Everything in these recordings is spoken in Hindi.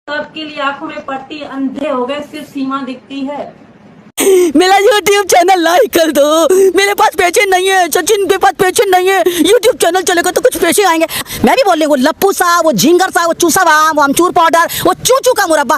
सबके लिए आंखों में पट्टी, अंधे हो गए, सिर्फ सीमा दिखती है। मेरा YouTube चैनल लाइक कर दो। मेरे पास पैसे नहीं है, सचिन के पास पैसे नहीं है। YouTube चैनल चलेगा तो कुछ पैसे आएंगे। मैं भी बोल रही हूँ, लप्पू सा, वो झिंगर सा, वो चूसा वाम, वो अमचूर पाउडर, वो चूचू का मुरब्बा,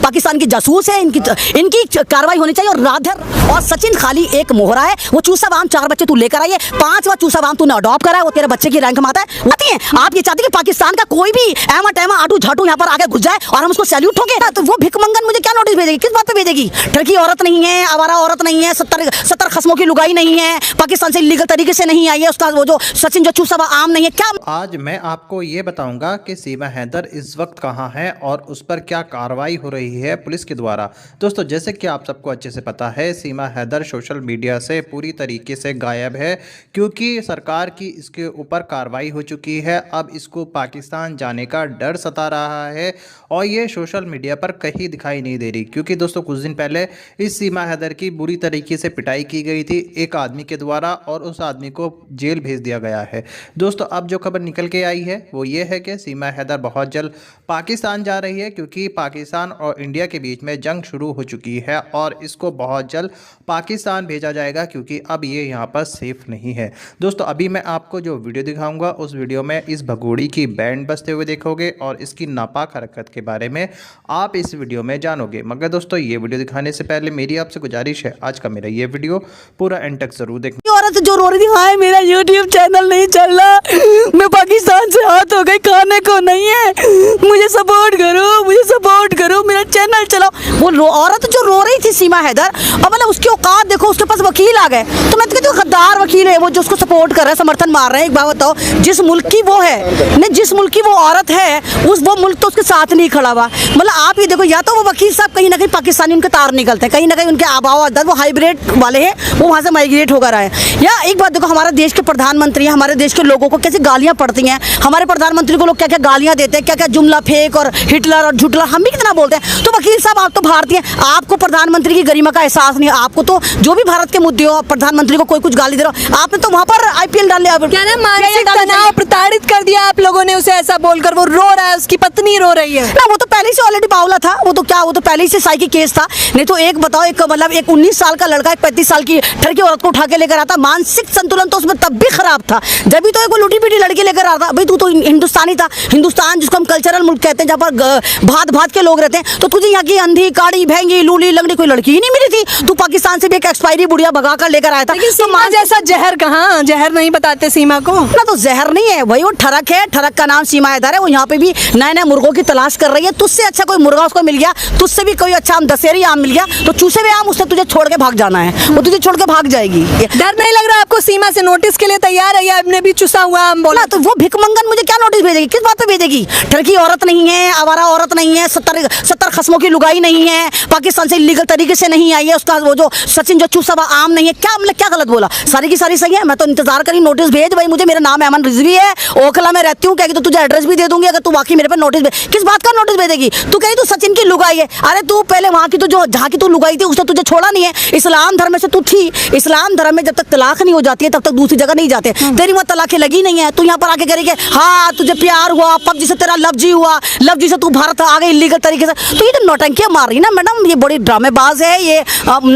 पाकिस्तान की जासूस है। इनकी कार्रवाई होनी चाहिए। और राधर और सचिन खाली एक मोहरा है। वो चूसा वाम 4 बच्चे तू लेकर आई है, 5वां चूसा वाम तूने अडॉप्ट करा है, वो तेरे बच्चे की रैंक माता है। आती है आप ये चाहते कि पाकिस्तान का कोई भी एमा टैमा आटू झाटू यहाँ पर आगे घुस जाए और हम उसको सैल्यूट ठोके? तो वो भिकमंगन मुझे क्या नोटिस भेजेगी? किस बात पे भेजेगी? ठरकी औरत नहीं है, आवारा औरत नहीं है, 70 खस्मों की लुगाई नहीं है, पाकिस्तान से लीगल तरीके से नहीं आई है, उसका वो जो सचिन जो चूसा आम नहीं है। क्या आज मैं आपको ये बताऊंगा कि सीमा हैदर इस वक्त कहाँ है और उस पर क्या कार्रवाई हो रही है पुलिस के द्वारा। दोस्तों, जैसे कि आप सबको अच्छे से पता है, सीमा हैदर सोशल मीडिया से पूरी तरीके से गायब है, क्योंकि सरकार की इसके ऊपर कार्रवाई हो चुकी है। अब इसको पाकिस्तान जाने का डर सता रहा है और ये सोशल मीडिया पर कहीं दिखाई नहीं दे रही, क्योंकि दोस्तों कुछ दिन पहले इस सीमा हैदर की बुरी तरीके से पिटाई की गई थी एक आदमी के द्वारा और उस आदमी को जेल भेज दिया गया है। दोस्तों, अब जो खबर निकल के आई है वो ये है कि सीमा हैदर बहुत जल्द पाकिस्तान जा रही है, क्योंकि पाकिस्तान और इंडिया के बीच में जंग शुरू हो चुकी है और इसको बहुत जल्द पाकिस्तान भेजा जाएगा, क्योंकि अब ये यहाँ पर सेफ नहीं है। दोस्तों, अभी मैं आपको जो वीडियो दिखाऊंगा उस वीडियो में इस भगोड़ी की बैंड बजते हुए देखोगे और इसकी नापाक हरकत के बारे में आप इस वीडियो में जानोगे। मगर दोस्तों, ये वीडियो दिखाने से पहले मेरी आपसे गुजारिश है, आज का मेरा ये वीडियो पूरा एंड तक जरूर देखना। औरत जो रो रही थी, हाय मेरा YouTube चैनल नहीं चल रहा, मैं पाकिस्तान से हाथ हो गई, खाने को नहीं है, मुझे सपोर्ट करो, मुझे सपोर्ट करो, मेरा चैनल चलाओ। वो औरत जो रो रही थी सीमा हैदर, अब मतलब उसकी औकात देखो, उसके पास वकील आ गए। तो मैं तो कहती हूँ गद्दार वकील है वो, जो उसको सपोर्ट कर रहा है, समर्थन मार रहे हैं। एक बात बताओ, जिस मुल्क की वो है नहीं, जिस मुल्क की वो औरत है, वो मुल्क तो उसके साथ नहीं खड़ा हुआ। मतलब आप ये देखो, या तो वो वकील साहब कहीं ना कहीं पाकिस्तानी उनके तार निकलते हैं, कहीं ना कहीं उनके आबाओ अजदाद वो हाइब्रिड वाले हैं, वो वहाँ से माइग्रेट होकर आए। या एक बात देखो, हमारे देश के प्रधानमंत्री, हमारे देश के लोगों को कैसे गालियाँ पड़ती हैं, हमारे प्रधानमंत्री को लोग क्या क्या गालियाँ देते हैं, क्या क्या जुमला फेंक और हिटलर और झुटलर हम भी कितना बोलते हैं। तो वकील साहब, आप तो भारतीय हैं, आपको प्रधानमंत्री की गरिमा का एहसास नहीं है। आपको तो जो भी भारत के मुद्दे हो, प्रधानमंत्री को कोई कुछ गाली दे रहा हो, आपने तो वहाँ पर IPL डाल लिया। क्या ना मानसिक तनाव प्रताड़ित कर दिया आप लोगों ने उसे, ऐसा बोलकर वो रो रहा है, उसकी पत्नी रो रही है ना। वो तो पहले से ऑलरेडी बावला था, वो तो क्या, वो तो पहले से साइकी केस था। नहीं तो एक बताओ, एक मतलब एक 19 साल का लड़का एक 35 साल की ठरकी औरत को उठा के लेकर आता, मानसिक संतुलन तो उसमें तब भी खराब था जब भी तो एक वो लुटी पीटी लड़की लेकर आता। भाई तू तो हिंदुस्तानी था, हिंदुस्तान जिसको हम कल्चरल मुल्क कहते हैं, जहाँ पर भात भात के लोग रहते हैं, तो तुझे यहाँ की अंधी काड़ी भैंगी लूली लंगड़ी कोई लड़की ही नहीं मिली थी। तू पाकिस्तान से भी एक एक्सपायरी बुढ़िया भगा कर लेकर आया था। तो माँ जैसा जहर कहाँ, जहर नहीं बताते सीमा को ना, तो जहर नहीं है भाई, वो ठरक है, ठरक का नाम सीमा हैदर है। वो यहाँ पे भी नए नए मुर्गों की तलाश कर रही है। तुझसे अच्छा कोई मुर्गा उसको मिल गया, तुझसे भी कोई अच्छा दशहरी आम मिल गया, तो चूसे हुए आम उससे तुझे छोड़ के भाग जाना है, वो तुझे छोड़ के भाग जाएगी। डर नहीं लग रहा आपको? सीमा से नोटिस के लिए तैयार है, या आपने भी चुसा हुआ आम बोला? तो वो भिकमंगन मुझे क्या नोटिस भेजेगी? किस बात पे भेजेगी? ठरकी औरत नहीं है, आवारा औरत नहीं है, 70 खस्मों की लुगाई नहीं है, पाकिस्तान से लीगल तरीके से नहीं आई है, उसका वो जो सचिन जो चूसा आम नहीं है। क्या मतलब क्या गलत बोला? सारी की सारी सही है। मैं तो इंतजार करी, नोटिस भेज भाई मुझे। मेरा नाम अमन रिजवी है, ओखला में रहती हूँ, कहेगी तो तुझे एड्रेस भी दे दूंगी अगर तू वाकई मेरे पे नोटिस भेज। किस बात का नोटिस भेजेगी? तू कही तू सचिन की लुगाई है, अरे तू पहले वहाँ की तो जो जहाँ की तू लुगाई थी उसने तुझे छोड़ा नहीं है। इस्लाम धर्म में से तू थी, इस्लाम धर्म में जब तक तलाक नहीं हो जाती है तब तक दूसरी जगह नहीं जाते। तेरी वहाँ तलाक़ें लगी नहीं है, तू यहाँ पर आके करेगी हाँ तुझे प्यार हुआ, पबजी से तेरा लफ्जी हुआ, लफ्जी से तू भारत आ गई इलीगल तरीके से। तो ये तो नौटंकियाँ मार रही ना मैडम, ये बड़ी ड्रामेबाज है ये।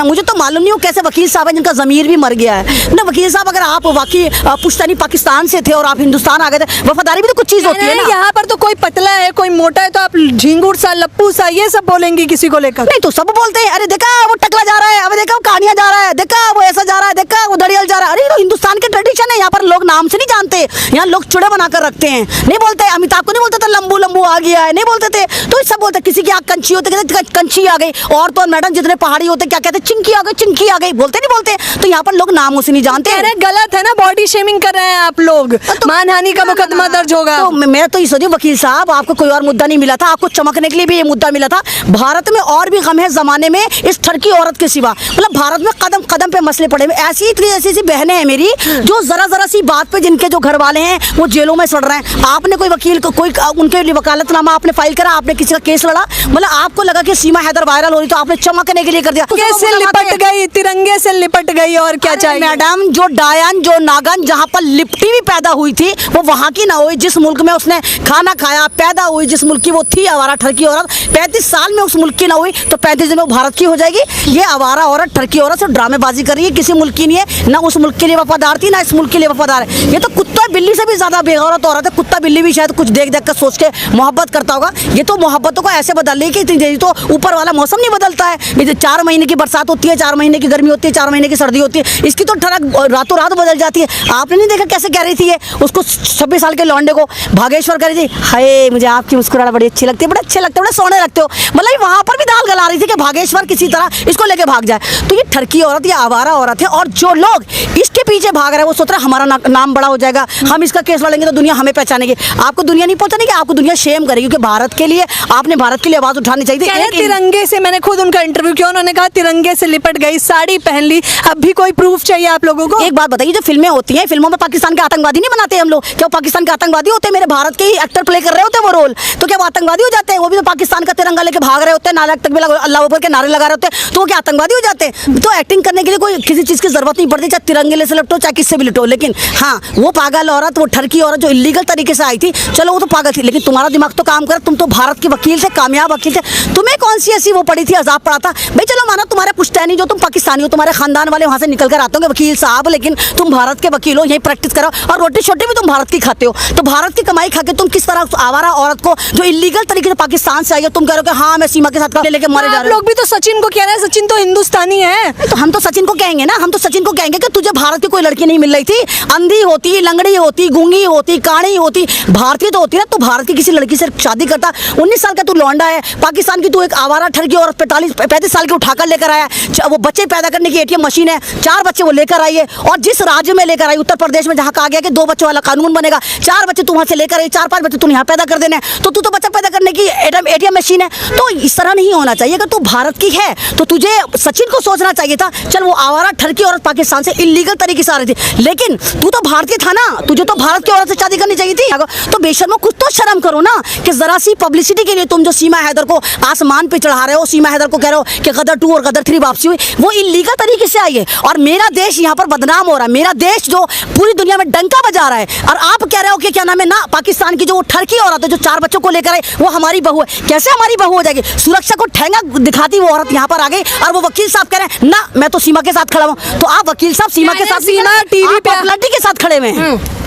मुझे तो मालूम नहीं हो कैसे वकील साहब है जिनका ज़मीर भी मर गया है ना। वकील साहब, अगर आप वाकई पुश्तैनी पाकिस्तान से थे और आप हिंदुस्तान आ गए थे, वफादारी भी तो कुछ चीज़ होती है ना। यहाँ पर तो कोई पतला है कोई मोटा है, तो आप झिंगुर सा लप्पू सा ये सब बोलेंगी किसी को लेकर? नहीं तो सब बोलते हैं, अरे देखा वो टकला जा रहा है, अब देखा वो कहानियाँ जा रहा है, देखा वो ऐसा जा रहा है, देखा वो दड़ियल जा रहा है। अरे तो हिंदुस्तान के ट्रेडिशन है, यहाँ पर लोग नाम से नहीं जानते, यहाँ लोग चुड़े बनाकर रखते हैं। नहीं बोलते, अमिताभ को नहीं बोलते थे लंबू लंबू आ गया है, नहीं बोलते थे। तो सब बोलते, किसी की आँख कंची होते कहते कंची आ गई, और तो मैडम जितने पहाड़ी होते क्या कहते चिंकी आ गई, चिंकी आ गई, बोलते नहीं बोलते। तो यहाँ पर लोग नामों से नहीं जानते। अरे गलत है ना, बॉडी शेमिंग कर रहे हैं आप लोग, मानहानि का मुकदमा दर्ज होगा। तो मैं तो ये सोची वकील साहब, आपको कोई और मुद्दा नहीं मिला था, आपको चमकने के लिए भी ये मुद्दा मिला था। भारत में और भी गम है जमाने में इस ठरकी औरत के सिवा, मतलब भारत में कदम कदम पे मसले पड़े हुए। ऐसी इतनी ऐसी बहनें हैं मेरी जो जरा सी बात पे जिनके जो घर वाले हैं वो जेलों में सड़ रहे हैं। आपने कोई वकील को कोई उनके लिए वकालतनामा आपने फाइल करा? आपने किसी का केस लड़ा, मतलब आपको लगा कि सीमा हैदर वायरल हो रही तो आपने चमकने के लिए कर दिया। से लिपट गई, तिरंगे से लिपट गई, और क्या चाहिए मैडम? जो डायन, जो नागन जहाँ पर लिपटी भी पैदा हुई थी वो वहाँ की ना हुई जिस मुल्क में उसने खाना खाया, पैदा हुई जिस मुल्क की वो थी आवारा ठरकी औरत, 35 साल में उस मुल्क की ना हुई तो 35 दिन में वो भारत की हो जाएगी? ये आवारा औरत, ठरकी औरत सिर्फ ड्रामेबाजी कर रही है, किसी मुल्क की नहीं है, ना उस मुल्क के लिए वफादार थी ना इस मुल्क के लिए वफादार है। ये तो कुत्ता बिल्ली से भी ज्यादा बेगौरत औरत है। कुत्ता बिल्ली भी शायद कुछ देख देख कर सोच के मोहब्बत करता होगा, ये तो मोहब्बतों को ऐसे बदल रही है कि इतनी देरी तो ऊपर वाला मौसम नहीं बदलता है। 4 महीने की बरसात होती है, 4 महीने की गर्मी होती है, 4 महीने की सर्दी होती है, इसकी तो ठरक रातों रात बदल जाती है। आपने नहीं देखा कैसे कह रही थी ये उसको 26 साल के लौंडे को भागेश्वर कह रही थी, हाय मुझे आपकी मुस्कुराहट बड़ी अच्छी लगती है, बड़े अच्छे लगते हो, बड़े सोने लगते हो, मतलब वहां पर भी दाल गला रही थी कि भागेश्वर किसी तरह इसको लेके भाग जाए। तो ये ठरकी औरत, ये आवारा औरत है, और जो लोग इसके पीछे भाग रहे हैं वो सोच रहे हैं हमारा नाम बड़ा हो जाएगा, हम इसका केस लड़ेंगे तो दुनिया हमें पहचानेगी। आपको दुनिया नहीं पहचानेगी, आपको दुनिया शेम करेगी, क्योंकि भारत के लिए आपने भारत के लिए आवाज उठानी चाहिए थी। तिरंगे से, मैंने खुद उनका इंटरव्यू किया, उन्होंने कहा तिरंगे से लिपट गई, साड़ी पहन ली, अब भी कोई प्रूफ चाहिए आप लोगों को? एक बात बताइए, जो फिल्में होती हैं, फिल्मों में पाकिस्तान के आतंकवादी नहीं बनाते हम लोग? क्या वो पाकिस्तान के आतंकवादी होते हैं? मेरे भारत के ही एक्टर प्ले कर रहे होते हैं वो रोल, तो क्या वो आतंकवादी हो जाते हैं? वो भी तो पाकिस्तान का तिरंगा लेके भाग रहे होते हैं, नारे तक भी अल्लाह ऊपर के नारे लगा रहे होते हैं, तो वो क्या आतंकवादी हो जाते हैं? तो एक्टिंग करने के लिए कोई किसी चीज की जरूरत नहीं पड़ती, चाहे तिरंगे से लिपटो चाहे किससे भी लिपटो। लेकिन हाँ, वो पागल औरत, वो ठरकी औरत जो इलीगल तरीके से आई थी, चलो वो तो पागल थी, लेकिन तुम्हारा दिमाग तो काम कर, तुम तो भारत के वकील थे, कामयाब वकील थे, तुम्हें कौन सी ऐसी वो पड़ी थी, अजाब पड़ा था? भाई चलो माना तुम्हारे पुश्तैनी जो तुम पाकिस्तानी हो, तुम्हारे खानदान वाले वहां से निकल कर आते होंगे वकील साहब, लेकिन तुम भारत के वकील हो, यही प्रैक्टिस करो, और रोटी शोटी भी तुम भारत की खाते हो, तो भारत की कमाई खा के तुम किस तरह आवारा औरत को जो इलीगल तरीके से पाकिस्तान से आई है तुम कह रहे हो कि हाँ मैं सीमा के साथ लेके मारे जा रहे हो? लोग भी तो सचिन को कह रहे हैं, सचिन तो हिंदुस्तानी है। तो हम तो सचिन को कहेंगे ना, हम तो सचिन को कहेंगे कि तुझे भारत की कोई लड़की नहीं मिल रही थी, अंधी होती, लंगड़ी होती, गूंगी होती, काणी होती, भारतीय तो होती ना, तो भारत की किसी लड़की से शादी करता। 19 साल का तू लौंडा है, पाकिस्तान की तू एक आवारा ठरकी और 35 साल की उठाकर लेकर आया, वो बच्चे पैदा करने की ATM मशीन है, 4 बच्चे वो लेकर आई है, और जिस राज्य में लेकर आई, उत्तर प्रदेश में, जहाँ कहा गया कि 2 बच्चों वाला कानून बनेगा, 4 बच्चे तू वहाँ से लेकर आई, 4-5 बच्चे तूने यहाँ पैदा कर देने, तो तू तो बच्चा पैदा करने की ATM मशीन है। तो इस तरह नहीं होना चाहिए कि तू भारत की है तो तुझे सचिन को सोचना चाहिए था, चल वो आवारा ठरकी औरत पाकिस्तान से इलीगल तरीके से आ रही थी, लेकिन तू तो भारतीय था ना, तुझे तो भारत की औरत से शादी करनी चाहिए थी। तो बेशर्मो कुछ तो शर्म करो ना, कि जरा सी पब्लिसिटी के लिए तुम जो सीमा हैदर को आसमान पे चढ़ा रहे हो, सीमा हैदर को कह रहे हो कि गदर 2 और गदर 3 वापसी हुई, वो इलीगल तरीके से आई है, और मेरा देश यहाँ पर बदनाम हो रहा है, मेरा देश जो पूरी दुनिया में डंका बजा रहा है, और आप कह रहे हो कि क्या नाम है ना, पाकिस्तान की जो वो ठरकी औरत है जो 4 बच्चों को लेकर आई वो हमारी बहू है। कैसे हमारी बहू हो जाएगी? सुरक्षा को ठेंगा दिखाती वो औरत यहाँ पर आ गई, और वो वकील साहब कह रहे हैं ना मैं तो सीमा के साथ खड़ा हूँ, तो आप वकील साहब सीमा के साथ, सीमा टीवी पे पॉपुलरिटी के साथ खड़े हुए हैं।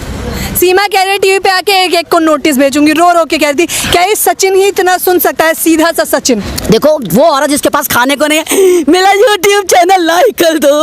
सीमा कह रहे टीवी पे आके एक को नोटिस भेजूंगी, रो रो के कह रही थी, क्या ये सचिन ही इतना सुन सकता है? सीधा सा सचिन। देखो वो औरत जिसके पास खाने को नहीं है, मेरा YouTube चैनल लाइक कर दो,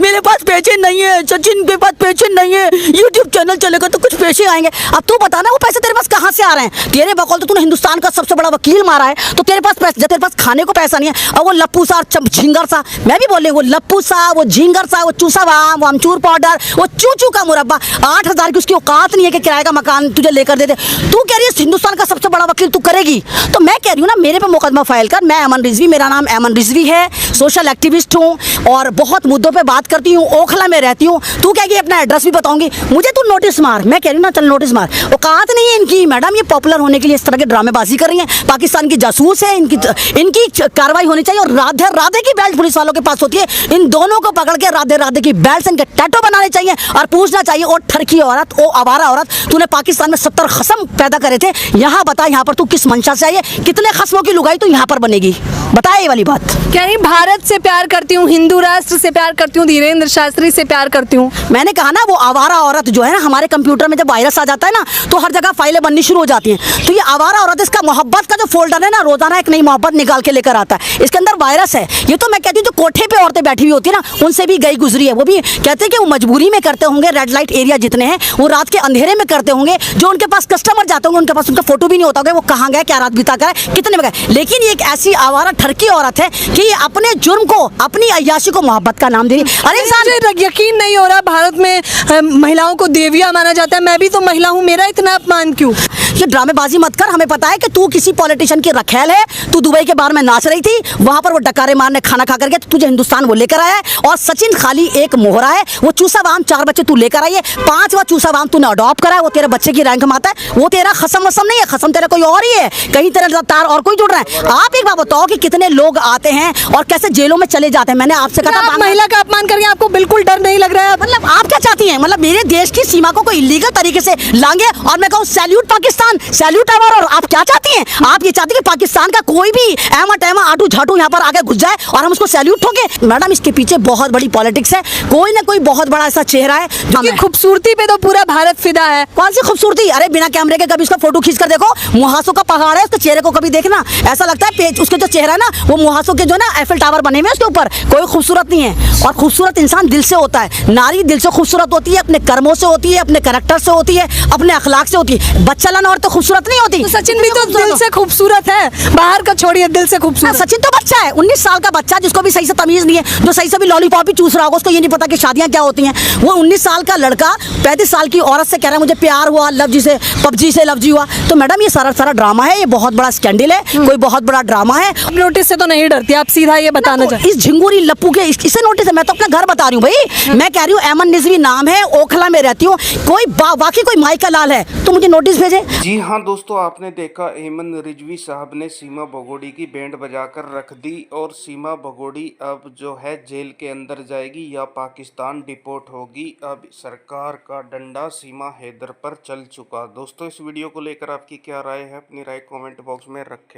मेरे पास पैसे नहीं है, सचिन के पास पैसे नहीं है, YouTube चैनल चलेगा तो कुछ पैसे आएंगे। अब तू बता ना वो पैसे तेरे पास कहाँ से आ रहे हैं? तेरे बकौल तो तूने हिंदुस्तान का सबसे बड़ा वकील मारा है, तो तेरे पास पैसे, तेरे पास खाने को पैसा नहीं है, और वो लप्पू सा झिंगर सा, मैं भी बोल रही हूँ, वो लप्पू सा, वो झिंगर सा, वो चूसा वाम, वो अमचूर पाउडर, वो चूचू का मुरब्बा, 8,000 की उसकी औकात नहीं है कि किराए का मकान तुझे लेकर दे दे। तू कह रही है हिंदुस्तान का सबसे बड़ा वकील तू करेगी, तो मैं कह रही हूँ ना मेरे पे मुकदमा फाइल कर। मैं अमन रिजवी, मेरा नाम अमन रिजवी है, सोशल एक्टिविस्ट हूँ और बहुत मुद्दों पे बात करती हूँ, ओखला में रहती हूँ। तू कहेगी अपना एड्रेस भी बताऊंगी, मुझे तू नोटिस मार। मैं कह रही हूँ ना चल नोटिस मार। औकात नहीं है इनकी मैडम, ये पॉपुलर होने के लिए इस तरह के ड्रामेबाजी कर रही हैं। पाकिस्तान की जासूस है, इनकी कार्रवाई होनी चाहिए। और राधे राधे की बेल्ट पुलिस वालों के पास होती है, इन दोनों को पकड़ के राधे राधे की बेल्ट से इनके टैटू बनाने चाहिए और पूछना चाहिए ओ ठरकी औरत, ओ आवारा औरत, तूने पाकिस्तान में 70 खस्म पैदा करे थे, यहाँ बता यहाँ पर तू किस मंशा से आई है? कितने खस्मों की लुगाई तू यहाँ पर बनेगी? बता ये वाली बात। क्या नहीं भारत से प्यार करती हूँ, हिंदू राष्ट्र से प्यार करती हूँ, धीरेन्द्र शास्त्री से प्यार करती हूँ। मैंने कहा ना वो आवारा औरत जो है ना, हमारे कंप्यूटर में जब वायरस आ जाता है ना तो हर जगह फाइलें बननी शुरू हो जाती हैं। तो ये आवारा औरत, इसका मोहब्बत का जो फोल्डर है ना, रोजाना एक नई मोहब्बत निकाल के लेकर आता है। इसके अंदर वायरस है। ये तो मैं कहती हूँ जो कोठे पे औरतें बैठी हुई होती है ना, उनसे भी गई गुजरी है। वो भी कहते हैं कि वो मजबूरी में करते होंगे, रेड लाइट एरिया जितने हैं वो रात के अंधेरे में करते होंगे। जो उनके पास कस्टमर जाते होंगे उनके पास उनका फोटो भी नहीं होता होगा, वो कहाँ गए, क्या रात बिता कर, कितने में गए। लेकिन ये एक ऐसी आवारा ठरकी औरत है कि ये अपने जुर्म को, अपनी अय्याशी को मोहब्बत का नाम दे रही। अरे इंसान, मुझे यकीन नहीं हो रहा भारत में महिलाओं को देवियां माना जाता है। मैं भी तो महिला हूँ, मेरा इतना अपमान क्यों? ये ड्रामेबाजी मत कर। हमें पता है कि तू किसी पॉलिटिशियन की रखेल है। तू दुबई के बार में नाच रही थी, वहां पर वो डकारे मारने खाना खा करके तुझे हिंदुस्तान वो लेकर आया है। और सचिन खाली एक मोहरा है। वो चूसा बाम 4 बच्चे तू लेकर आई है, 5वां चूसा बाम तूने अडॉप्ट करा है। वो तेरे बच्चे की रैंक माता है। वो तेरा खसम वसम नहीं है, खसम तेरा कोई और ही है। कहीं तेरा तार और कोई जुड़ रहा है। आप एक बात बताओ कि कितने लोग आते हैं और कैसे जेलों में चले जाते हैं। मैंने आपसे कहा था महिला का अपमान करके आपको बिल्कुल डर नहीं लग रहा है? मतलब आप क्या चाहती हैं? मतलब मेरे देश की सीमा को कोई इलीगल तरीके से लांगे और मैं कहूँ सैल्यूट पाकिस्तान, सैल्यूट अवर। और आप क्या चाहती हैं? आप ये चाहती हैं कि पाकिस्तान का कोई भी ऐमा टैमा आटू झाटू यहाँ पर आके घुस जाए और हम उसको सैल्यूट ठोके? मैडम, इसके पीछे बहुत बड़ी पॉलिटिक्स है। कोई ना कोई बहुत बड़ा ऐसा चेहरा है जो खूबसूरती पे तो पूरा भारत फिदा है। कौन सी खूबसूरती? अरे बिना कैमरे के कभी उसका फोटो खींच कर देखो। मुहासों का पहाड़ है, उसके चेहरे को कभी देखना, ऐसा लगता है पेज उसके जो चेहरा है ना, वो मुहासों के जो ना एफिल टावर बने हुए उसके ऊपर। कोई खूबसूरत नहीं है। और खूबसूरत इंसान दिल से होता है। नारी दिल से खूबसूरत होती है, अपने कर्मों से होती है, अपने कैरेक्टर से होती है, अपने अखलाक से होती है। बच्चा लाना और तो खूबसूरत नहीं होती। तो सचिन भी तो दिल से खूबसूरत है, बाहर का छोड़िए, दिल से खूबसूरत। सचिन तो बच्चा है, 19 साल का बच्चा, जिसको भी सही से तमीज नहीं है, जो सही से भी लॉलीपॉप ही चूस रहा होगा। उसको ये नहीं पता कि शादियां क्या होती हैं। वो 19 साल का लड़का 35 साल की औरत से कह रहा है मुझे प्यार हुआ, लव जी से, पबजी से लव जी हुआ। तो मैडम ये सारा ड्रामा है। ये बहुत बड़ा स्कैंडल है, कोई बहुत बड़ा ड्रामा है। नोटिस से तो नहीं डरती आप, सीधा ये बताना चाहते? इस झिंगुरी लप्पू के इसे नोटिस है? मैं तो अपना घर बता रही हूँ भाई। मैं कह रही हूँ एमन निजवी नाम है, ओखला में रहती हूँ। कोई वाकई कोई माई का लाल है तो मुझे नोटिस भेजे। जी हाँ दोस्तों, आपने देखा एमन रिजवी साहब ने सीमा भगोड़ी की बैंड बजाकर रख दी और सीमा भगोड़ी अब जो है जेल के अंदर जाएगी या पाकिस्तान डिपोर्ट होगी। अब सरकार का डंडा सीमा हैदर पर चल चुका। दोस्तों, इस वीडियो को लेकर आपकी क्या राय है? अपनी राय कमेंट बॉक्स में रखें।